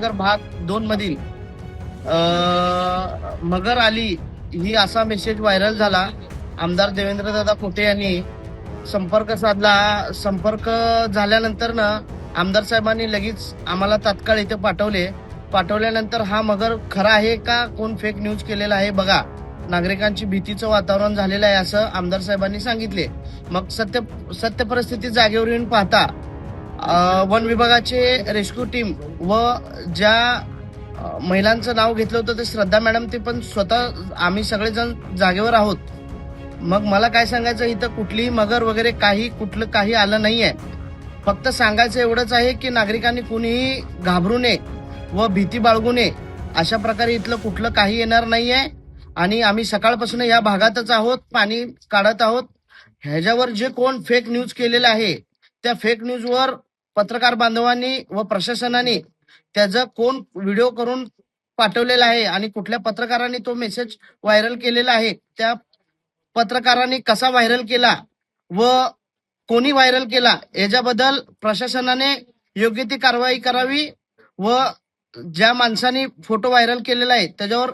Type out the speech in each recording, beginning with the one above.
संभाजीनगर भाग 2 मधील मगर आली ही असा मेसेज व्हायरल झाला. आमदार देवेंद्रदादा कोटे यांनी संपर्क साधला. संपर्क झाल्यानंतर ना आमदार साहेबांनी लगेच आम्हाला तात्काळ इथे पाठवल्यानंतर हा मगर खरा आहे का कोण फेक न्यूज केलेला आहे बघा. नागरिकांची भीतीचं वातावरण झालेलं आहे असं आमदार साहेबांनी सांगितले. मग सत्य परिस्थिती जागेवर येऊन पाहता वन विभागाचे रेस्क्यू टीम व ज्या महिलांचं नाव घेतलं होतं ते श्रद्धा मॅडम ते पण स्वतः आम्ही सगळेजण जागेवर आहोत. मग मला काय सांगायचं इथं कुठलीही मगर वगैरे कुठलं काही आलं नाहीये. फक्त सांगायचं एवढंच आहे की नागरिकांनी कुणीही घाबरू नये व भीती बाळगू नये. अशा प्रकारे इथलं कुठलं काही येणार नाहीये आणि आम्ही सकाळपासून या भागातच आहोत, पाणी काढत आहोत. ह्याच्यावर जे कोण फेक न्यूज केलेलं आहे त्या फेक न्यूजवर पत्रकार बांधवांनी व प्रशासनाने त्याचा कोण व्हिडिओ करून पाठवलेला आहे आणि कुठल्या पत्रकारांनी तो मेसेज व्हायरल केलेला आहे, त्या पत्रकारांनी कसा व्हायरल केला व कोणी व्हायरल केला याच्याबद्दल प्रशासनाने योग्य ती कारवाई करावी व ज्या माणसाने फोटो व्हायरल केलेला आहे त्याच्यावर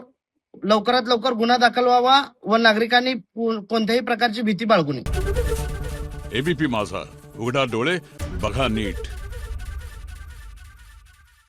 लवकरात लवकर गुन्हा दाखल व्हावा व नागरिकांनी कोणत्याही प्रकारची भीती बाळगू नये. एबीपी माझा, उघडा डोळे बघा नीट.